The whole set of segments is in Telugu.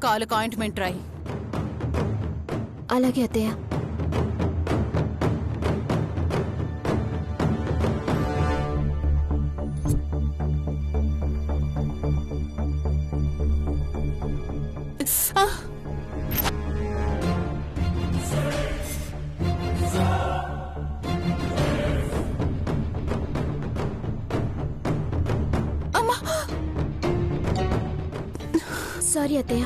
కాలుకు ఆయింట్మెంట్ రాయి. అలాగే అత్తయ్య. సారీ అత్తయ్య.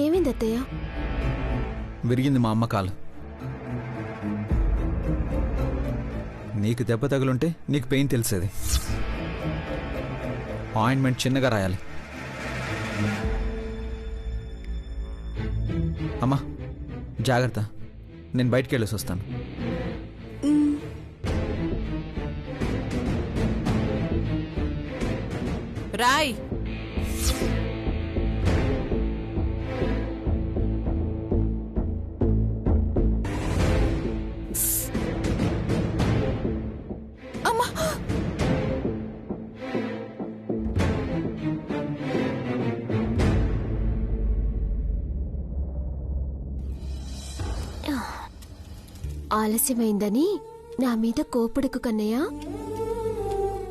ఏమైంది అత్తయ్య? విరిగింది మా అమ్మ కాలు. నీకు దెబ్బ తగులుంటే నీకు పెయిన్ తెలిసేది. ఆయింట్మెంట్ చిన్నగా రాయాలి. అమ్మా జాగ్రత్త, నేను బయటికి వెళ్ళేసి వస్తాను. రాయ్. అమ్మా ఆలస్యమైందని నా మీద కోపడుకు కన్నయ్య.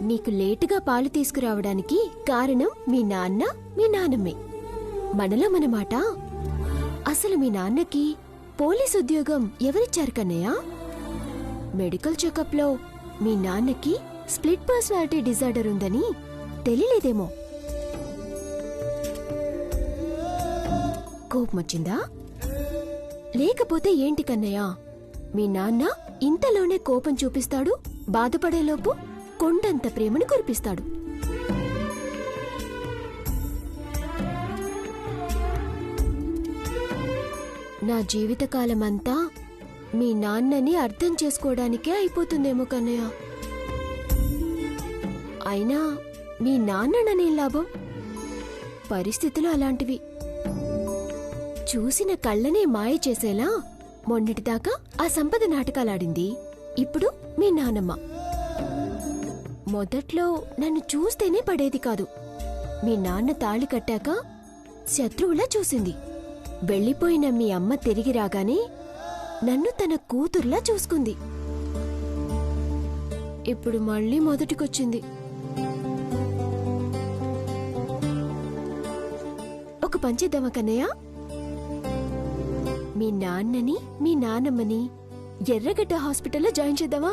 నీకు లేటుగా పాలు తీసుకురావడానికి కారణం మీ నాన్న మీ నాన్నమ్మే. మనలో మన మాట. అసలు మీ నాన్నకి పోలీస్ ఉద్యోగం ఎవరిచ్చారు కన్నయ్య? మెడికల్ చెకప్లో మీ నాన్నకి స్ప్లిట్ పర్సనాలిటీ డిజార్డర్ ఉందని తెలియలేదేమో. కోపమొచ్చిందా? లేకపోతే ఏంటి కన్నయ్య, మీ నాన్న ఇంతలోనే కోపం చూపిస్తాడు, బాధపడేలోపు కొండంత ప్రేమను కురిపిస్తాడు. నా జీవితకాలమంతా మీ నాన్నని అర్థం చేసుకోవడానికే అయిపోతుందేమో కన్నయ్య. అయినా మీ నాన్నననే లాభం? పరిస్థితులు అలాంటివి. చూసిన కళ్ళనే మాయ చేసేలా మొన్నటిదాకా ఆ సంపద నాటకాలాడింది. ఇప్పుడు మీ నానమ్మ. మొదట్లో నన్ను చూస్తేనే పడేది కాదు. మీ నాన్న తాళి కట్టాక శత్రువులా చూసింది. వెళ్ళిపోయిన మీ అమ్మ తిరిగి రాగానే నన్ను తన కూతుర్లా చూసుకుంది. ఇప్పుడు మళ్ళీ మొదటికొచ్చింది. ఒక పంచేద్దామా కన్నయ్య? మీ నాన్నని మీ నాన్నమ్మని ఎర్రగడ్డ హాస్పిటల్లో జాయిన్ చేద్దామా?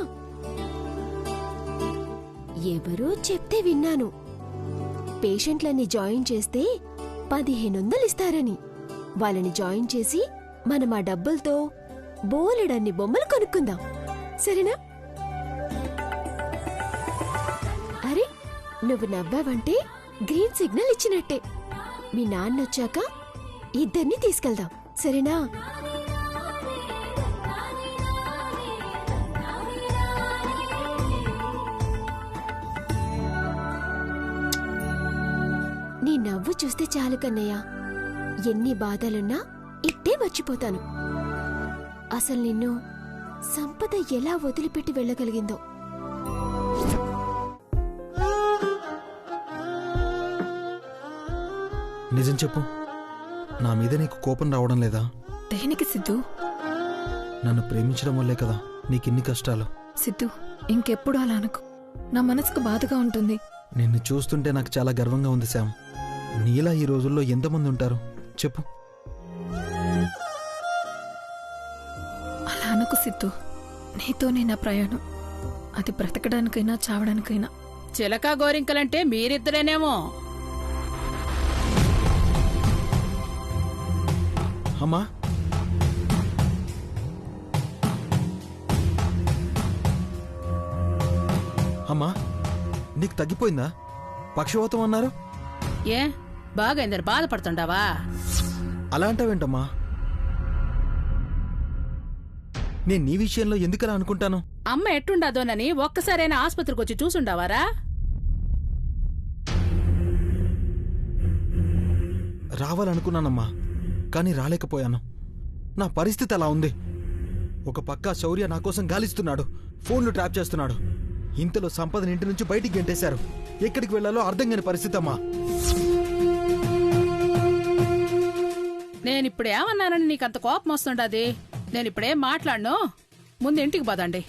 ఎవరో చెప్తే విన్నాను, పేషెంట్లని జాయిన్ చేస్తే 1500 ఇస్తారని. వాళ్ళని జాయిన్ చేసి మనం ఆ డబ్బులతో బోలెడన్ని బొమ్మలు కొనుక్కుందాం, సరేనా? అరే, నువ్వు నవ్వావంటే గ్రీన్ సిగ్నల్ ఇచ్చినట్టే. మీ నాన్నొచ్చాక ఇద్దరిని తీసుకెళ్దాం, సరేనా? నీ నవ్వు చూస్తే చాలు కన్నయ్య, ఎన్ని బాధలున్నా ఇట్టే మర్చిపోతాను. అసలు నిన్ను సంపద ఎలా వదిలిపెట్టి వెళ్ళగలిగిందో. నిజం చెప్పు, నా మీద నీకు కోపం రావడం లేదా? దేనికి సిద్ధు? నన్ను ప్రేమించడం వల్లే కదా నీకిన్ని కష్టాలు. సిద్ధు, ఇంకెప్పుడు అలా అనుకో. నా మనసుకు బాధగా ఉంటుంది. నిన్ను చూస్తుంటే నాకు చాలా గర్వంగా ఉంది శ్యామ్. నీలా ఈ రోజుల్లో ఎంతమంది ఉంటారు చెప్పు? అలా అనుకు సిద్ధు. నీతోనే నా ప్రయాణం. అది బ్రతకడానికైనా చావడానికైనా. చిలకా గోరింకలంటే మీరిద్దరేనేమో. అమ్మా, అమ్మా, నీకు తగ్గిపోయిందా? పక్షవాతం అన్నారు. ఏ బాగైందని బాధపడుతుండావా? అలా అంటావేంటమ్మా? నేను నీ విషయంలో ఎందుకలా అనుకుంటాను? అమ్మ ఎట్టుండదోనని ఒక్కసారైనా ఆసుపత్రికి వచ్చి చూసుండావారా? రావాలనుకున్నానమ్మా, కానీ రాలేకపోయాను. నా పరిస్థితి అలా ఉంది. ఒక పక్క శౌర్య నా కోసం గాలిస్తున్నాడు, ఫోన్లు ట్రాప్ చేస్తున్నాడు. ఇంతలో సంపదని ఇంటి నుంచి బయటికి గెంటేశారు. ఎక్కడికి వెళ్లాలో అర్థం కాని పరిస్థితి అమ్మా. నేనిప్పుడు ఏమన్నానని నీకంత కోపం వస్తుండది? నేనిప్పుడేం మాట్లాడను, ముందు ఇంటికి పదండి.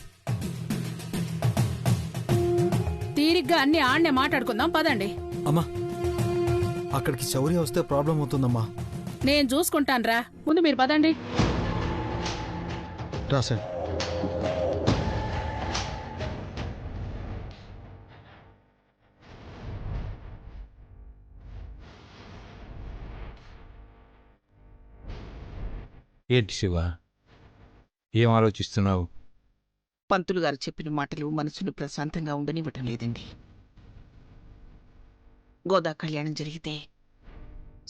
తీరిగ్గా అన్ని ఆడనే మాట్లాడుకుందాం, పదండి. అమ్మా, అక్కడికి శౌర్య వస్తే ప్రాబ్లం అవుతుందమ్మా. నేను చూసుకుంటానురా, ముందు మీరు పదండి. రాశాడు. ఏంటి శివ, ఏం ఆలోచిస్తున్నావు? పంతులు గారు చెప్పిన మాటలు మనసును ప్రశాంతంగా ఉండనివ్వటం లేదండి. గోదా కళ్యాణం జరిగితే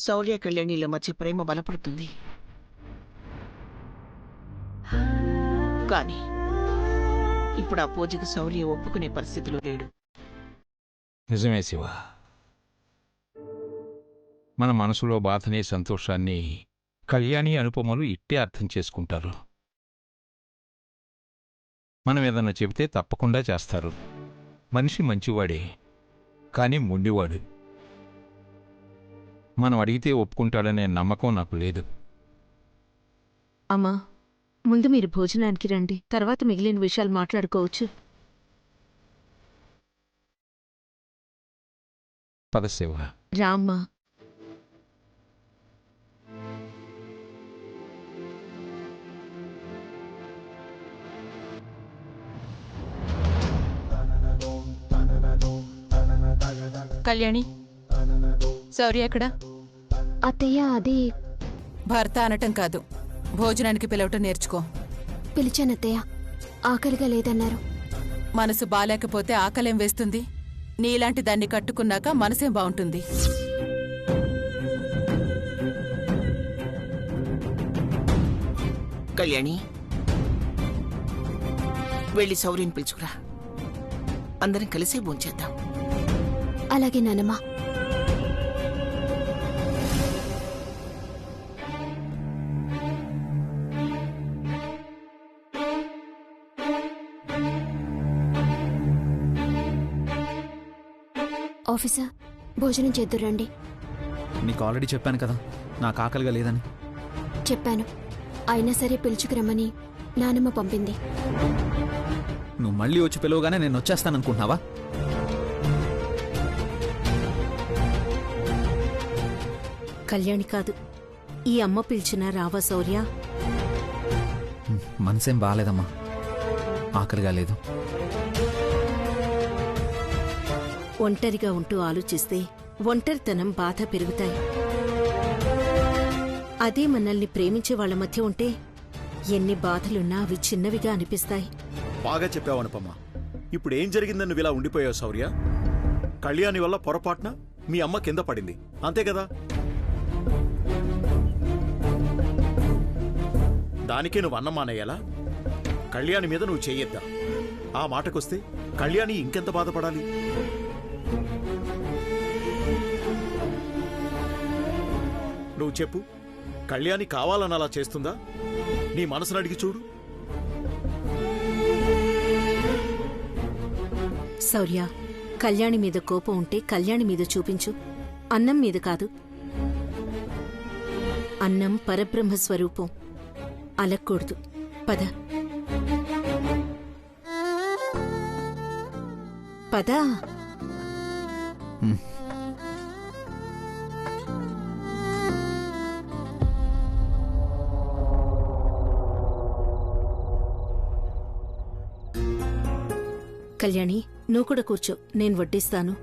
శౌర్య కళ్యాణిల మధ్య ప్రేమ బలపడుతుంది. కానీ ఇప్పుడు ఆ పూజకు శౌర్య ఒప్పుకునే పరిస్థితిలో లేడు. నిజమే శివ, మన మనసులో బాధని, సంతోషాన్ని కళ్యాణి, అనుపమలు ఇట్టే అర్థం చేసుకుంటారు. మనం ఏదన్నా చెబితే తప్పకుండా చేస్తారు. మనిషి మంచివాడే, కానీ మొండివాడు. మనం అడిగితే ఒప్పుకుంటాడనే నమ్మకం నాకు లేదు. అమ్మా, ముందు మీరు భోజనానికి రండి, తర్వాత మిగిలిన విషయాలు మాట్లాడుకోవచ్చు. పద శివ. రామ్మా. కళ్యాణి, శౌర్య ఎక్కడ? అత్తయ్య, అది భర్త అనటం కాదు, భోజనానికి పిలవటం నేర్చుకో. పిలిచానత్తయ్య, ఆకలిగా లేదన్నారు. మనసు బాలేకపోతే ఆకలేం వేస్తుంది? నీలాంటి దాన్ని కట్టుకున్నాక మనసేం బావుంటుంది? కళ్యాణి, వెళ్ళి శౌర్యని పిలుచుకురా. అందరం కలిసే భోంచేద్దాం. అలాగే నానమ్మా. ఆఫీసర్, భోజనం చేద్దురండి. నీకు ఆల్రెడీ చెప్పాను కదా నాకు ఆకలిగా లేదని. చెప్పాను, అయినా సరే పిలుచుకురమ్మని నానమ్మ పంపింది. నువ్వు మళ్ళీ వచ్చి పిలవగానే నేను వచ్చేస్తాననుకుంటున్నావా? కళ్యాణి కాదు, ఈ అమ్మ పిలిచినా రావా శౌర్య? మనసేం బాగాలేదమ్మా, ఆకలిగా లేదు. ఒంటరిగా ఉంటూ ఆలోచిస్తే ఒంటరితనం, బాధ పెరుగుతాయి. అదే మనల్ని ప్రేమించే వాళ్ళ మధ్య ఉంటే ఎన్ని బాధలున్నా అవి చిన్నవిగా అనిపిస్తాయి. బాగా చెప్పావు అనుపమ్మ. ఇప్పుడు ఏం జరిగిందని నువ్వు ఇలా ఉండిపోయావు శౌర్య? కళ్యాణి వల్ల పొరపాటున మీ అమ్మ కింద పడింది, అంతే కదా? దానికే నువ్వు అన్నం మానేయాలా? కళ్యాణి మీద నువ్వు చేయొద్దా? ఆ మాటకొస్తే కళ్యాణి ఇంకెంత బాధపడాలి? నువ్వు చెప్పు, కళ్యాణి కావాలని అలా చేస్తుందా? నీ మనసును అడిగి చూడు. శౌర్య, కళ్యాణి మీద కోపం ఉంటే కళ్యాణి మీద చూపించు, అన్నం మీద కాదు. అన్నం పరబ్రహ్మ స్వరూపం, అలక్కూడదు. పద పద. కళ్యాణి, నువ్వు కూడా కూర్చో, నేను వడ్డిస్తాను.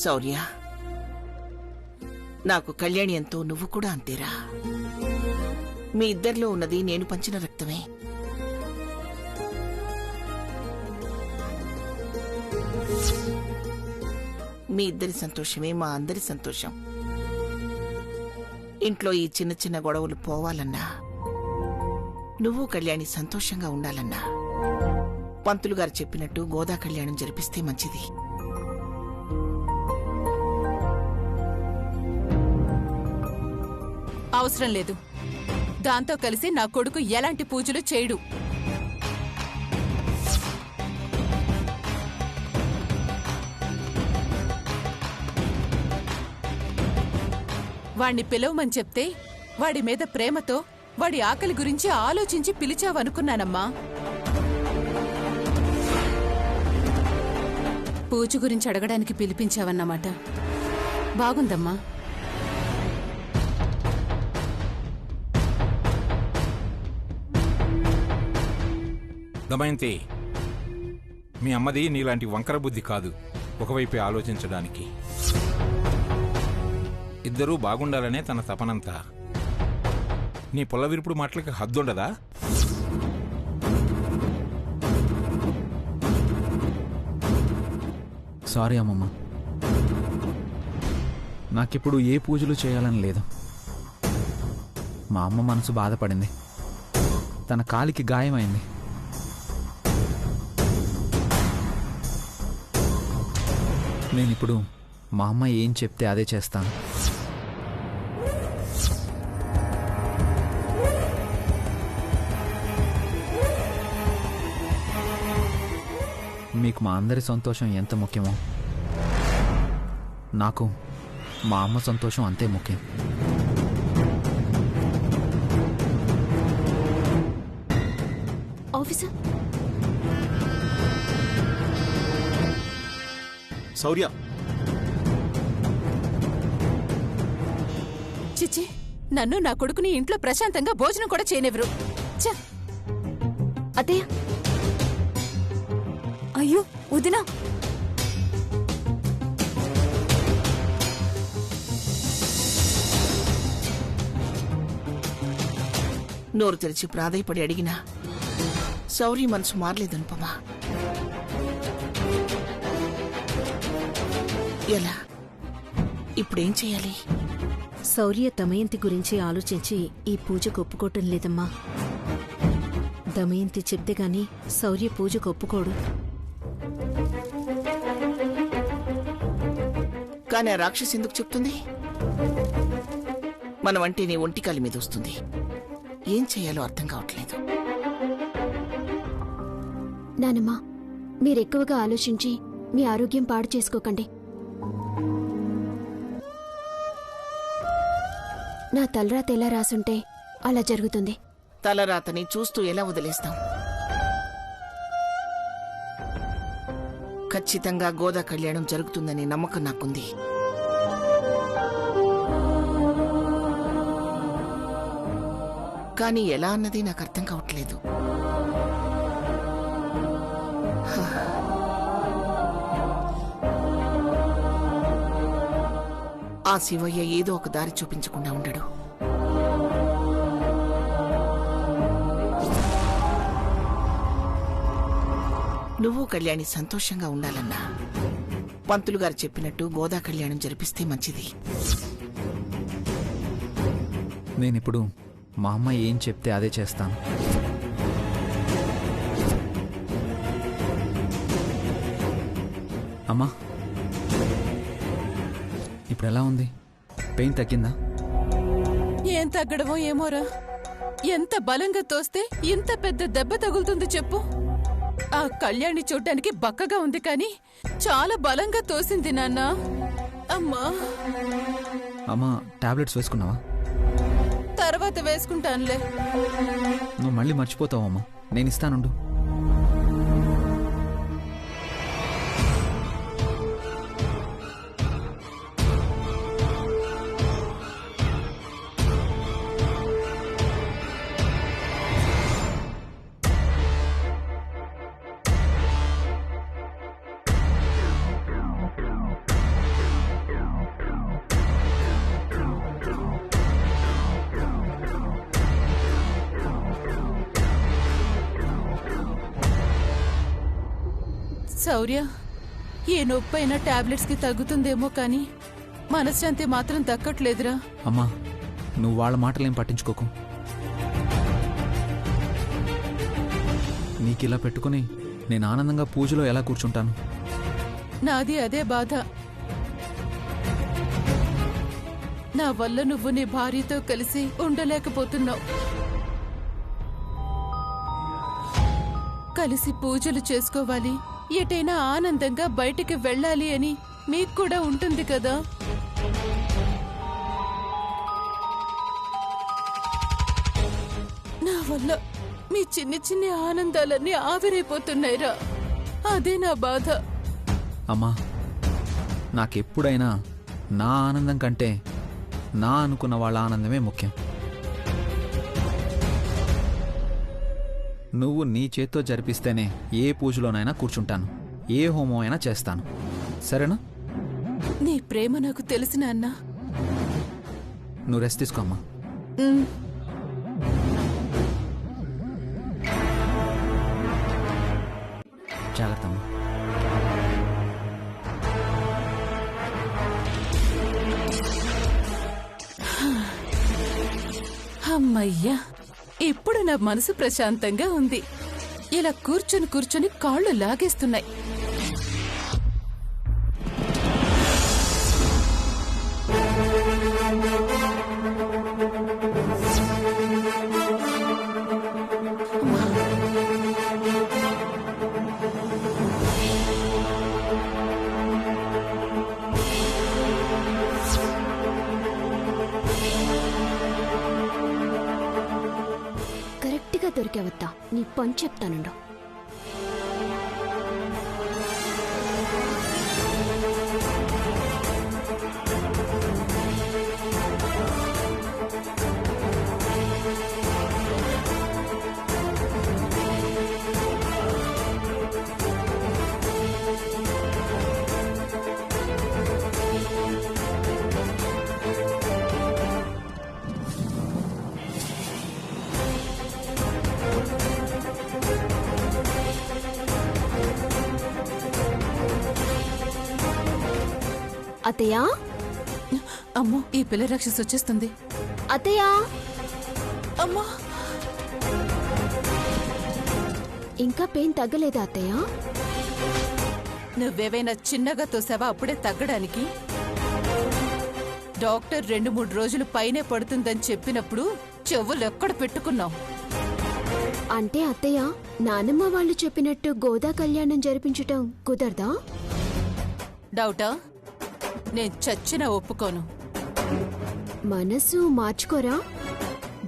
శౌర్య, నాకు కళ్యాణి ఎంతో, నువ్వు కూడా అంతేరా. మీ ఇద్దరిలో ఉన్నది నేను పంచిన రక్తమే. మీ ఇద్దరి సంతోషమే మా అందరి సంతోషం. ఇంట్లో ఈ చిన్న చిన్న గొడవలు పోవాలన్నా, నువ్వు కళ్యాణి సంతోషంగా ఉండాలన్నా పంతులు గారు చెప్పినట్టు గోదా కళ్యాణం జరిపిస్తే మంచిది. అవసరం లేదు. దాంతో కలిసి నా కొడుకు ఎలాంటి పూజలు చేయడు. వాణ్ణి పిలవమని చెప్తే వాడి మీద ప్రేమతో వాడి ఆకలి గురించి ఆలోచించి పిలిచావనుకున్నానమ్మా. పూజ గురించి అడగడానికి పిలిపించావన్నమాట. బాగుందమ్మా. దమయంతి, మీ అమ్మది నీలాంటి వంకర బుద్ధి కాదు ఒకవైపే ఆలోచించడానికి. ఇద్దరూ బాగుండాలనే తన తపనంతా. నీ పొల్లవిరుపుడు మాటలకి హద్దుండదా? సారీ అమ్మమ్మ, నాకిప్పుడు ఏ పూజలు చేయాలని లేదు. మా అమ్మ మనసు బాధపడింది, తన కాలికి గాయమైంది. నేనిప్పుడు మా అమ్మ ఏం చెప్తే అదే చేస్తాను. మీకు మా అందరి సంతోషం ఎంత ముఖ్యమో నాకు మా అమ్మ సంతోషం అంతే ముఖ్యం. ఆఫీసర్, శౌర్య, చిచ్చి, నన్ను నా కొడుకుని ఇంట్లో ప్రశాంతంగా భోజనం కూడా చేయనివ్వరు. అత్తయ్య. అయ్యో వదినా, నోరు తెరిచి ప్రాధాయపడి అడిగినా శౌర్య మనసు మారలేదనుపమా. ఎలా? ఇప్పుడేం చెయ్యాలి? శౌర్య దమయంతి గురించి ఆలోచించి ఈ పూజకు ఒప్పుకోవటం లేదమ్మా. దమయంతి చెప్తే గాని శౌర్య పూజకు ఒప్పుకోడు. కానీ ఆ రాక్షసి ఎందుకు చెప్తుంది? మనమంటే నీ ఒంటికాలి మీద వస్తుంది. ఏం చెయ్యాలో అర్థం కావట్లేదు. నానమ్మా, మీరెక్కువగా ఆలోచించి మీ ఆరోగ్యం పాడు చేసుకోకండి. నా తలరాత ఎలా రాసుంటే అలా జరుగుతుంది. తలరాతని చూస్తూ ఎలా వదిలేస్తాం? ఖచ్చితంగా గోదా కళ్యాణం జరుగుతుందనే నమ్మకం నాకుంది. కానీ ఎలా అన్నది నాకు అర్థం కావట్లేదు. ఆ శివయ్య ఏదో ఒక దారి చూపించకుండా ఉండడు. నువ్వు కళ్యాణి సంతోషంగా ఉండాలన్నా పంతులు గారు చెప్పినట్టు గోదా కళ్యాణం జరిపిస్తే మంచిది. నేనిప్పుడు మా అమ్మ ఏం చెప్తే అదే చేస్తాను. అమ్మా, ఇప్పుడు ఎలా ఉంది? పెయిన్ తగ్గిందా? ఏం తగ్గడమో ఏమోరా. ఎంత బలంగా తోస్తే ఇంత పెద్ద దెబ్బ తగులుతుంది చెప్పు. ఆ కళ్యాణి చూడ్డానికి బక్కగా ఉంది కానీ చాలా బలంగా తోసింది నాన్న. అమ్మా. అమ్మా, టాబ్లెట్స్ వేసుకున్నావా? తర్వాత వేసుకుంటానులే. నువ్వు మళ్ళీ మర్చిపోతావమ్మా. నేను ఇస్తానుండు. శౌర్య, ఏ నొప్పైనా టాబ్లెట్స్కి తగ్గుతుందేమో కానీ మనశ్శాంతి మాత్రం దక్కట్లేదురా. అమ్మా, నువ్వు వాళ్ళ మాటలేం పట్టించుకోకు. నీకిలా పెట్టుకుని నేను ఆనందంగా పూజలో ఎలా కూర్చుంటాను? నాది అదే బాధ. నా వల్ల నువ్వు నీ భార్యతో కలిసి ఉండలేకపోతున్నావు. కలిసి పూజలు చేసుకోవాలి, ఎటైనా ఆనందంగా బయటికి వెళ్ళాలి అని మీకు కూడా ఉంటుంది కదా. నా వల్ల మీ చిన్ని చిన్ని ఆనందాలన్నీ ఆవిరైపోతున్నాయిరా. అదే నా బాధ. అమ్మా, నాకెప్పుడైనా నా ఆనందం కంటే నా అనుకున్న వాళ్ళ ఆనందమే ముఖ్యం. నువ్వు నీ చేత్తో జరిపిస్తేనే ఏ పూజలోనైనా కూర్చుంటాను, ఏ హోమం అయినా చేస్తాను. సరేనా? నీ ప్రేమ నాకు తెలిసిన అన్నా. నువ్వు రెస్ట్ తీసుకో అమ్మా. జాగ్రత్త అమ్మా. అమ్మయ్యా, ఇప్పుడు నా మనసు ప్రశాంతంగా ఉంది. ఇలా కూర్చొని కూర్చొని కాళ్ళు లాగేస్తున్నాయి. కరెక్ట్గా దొరికావత్తా. నీ పని చెప్తానుండు. అత్తయ్యా, అమ్మో, ఈ పిల్ల రాక్షసి వచ్చేస్తుంది. అత్తయ్యా, అమ్మా, ఇంకా పెయిన్ తగ్గలేదా అత్తయ్యా? నువ్వేవైనా చిన్నగా తోసావా అప్పుడే తగ్గడానికి? డాక్టర్ 2-3 రోజులు పైనే పడుతుందని చెప్పినప్పుడు చెవులు ఎక్కడ పెట్టుకున్నావు? అంటే అత్తయ్య, నానమ్మ వాళ్ళు చెప్పినట్టు గోదా కళ్యాణం జరిపించటం కుదరదా? డౌటా? నేను చచ్చినా ఒప్పుకోను. మనసు మార్చుకోరా?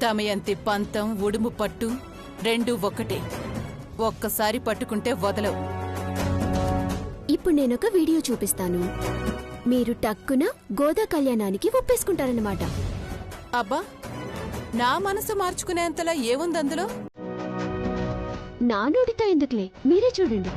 దమయంతి పంతం, ఉడుము పట్టు రెండూ ఒకటే. ఒక్కసారి పట్టుకుంటే వదలవు. ఇప్పుడు నేనొక వీడియో చూపిస్తాను. మీరు టక్కున గోదా కళ్యాణానికి ఒప్పేసుకుంటారన్నమాట. అబ్బా, నా మనసు మార్చుకునేంతలా ఏముంది అందులో? నా నోటితో ఎందుకులే, మీరే చూడండి.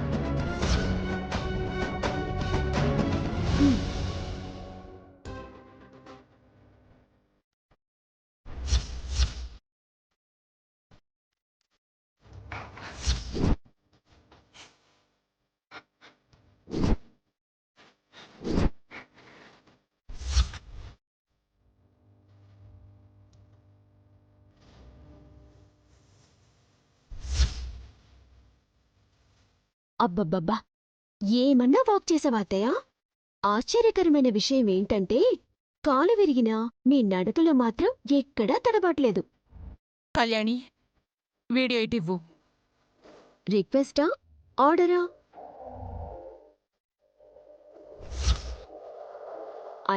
అబ్బబ్బబ్బా, ఏమన్నా వాక్ చేసావా అత్తయ్య? ఆశ్చర్యకరమైన విషయం ఏంటంటే కాలు విరిగినా మీ నడకలో మాత్రం ఎక్కడా తడబాట్లేదు. కళ్యాణి, వీడియో ఇటివ్వు. రిక్వెస్టా? ఆర్డరా?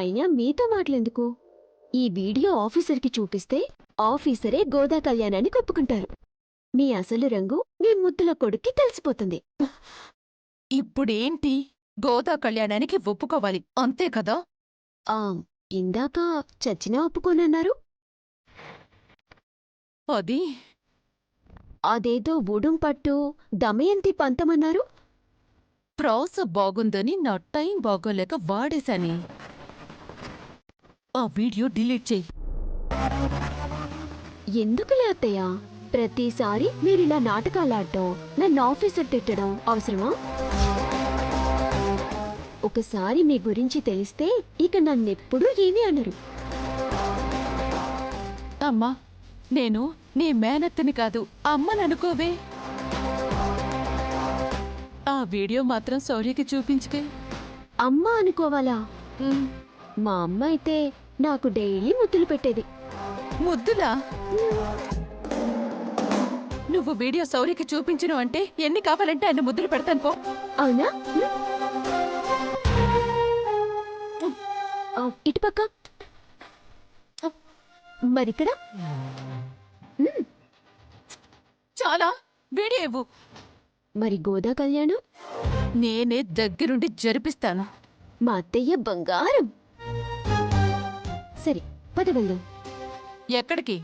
అయినా మీతో మాటలెందుకు? ఈ వీడియో ఆఫీసర్కి చూపిస్తే ఆఫీసరే గోదా కళ్యాణానికి ఒప్పుకుంటారు. మీ అసలు రంగు మీ ముద్దుల కొడుక్కి తెలిసిపోతుంది. ఇప్పుడేంటి? గోదా కళ్యాణానికి ఒప్పుకోవాలి అంతే కదా? ఇందాక చచ్చినా ఒప్పుకోనన్నారు. అది అదేదో ఉడుం పట్టు, దమయంతి పంతమన్నారు. ప్రాస బాగుందని నా టైం బాగోలేక వాడేశాని. ఆ వీడియో డిలీట్ చెయ్యి. ఎందుకులే అత్తయ్య, ప్రతిసారి మీరిలా నాటకాలాడటం, నన్ను ఆఫీసర్ తిట్టడం అవసరమా? ఒకసారి మీ గురించి తెలిస్తే ఇక నన్నెప్పుడూ ఏమీ అనరు. అమ్మా, నేను నీ మేనత్తని కాదు, అమ్మననుకోవే. ఆ వీడియో మాత్రం శౌర్యకి చూపించుకే. అమ్మ అనుకోవాలా? మా అమ్మ అయితే నాకు డైలీ ముద్దులు పెట్టేది. ముద్దులా? నువ్వు వీడియో శౌర్యకి చూపించను అంటే ఎన్ని కావాలంటే అన్ని ముద్దులు పెడతాను పో. అవునా? ఇటుపక్క మరిక్కడ చాలా వీడియో ఇవ్వు. మరి గోదా కళ్యాణం నేనే దగ్గరుండి జరిపిస్తాను. మా అత్తయ్య బంగారం. సరే పద వెళ్దాం. ఎక్కడికి?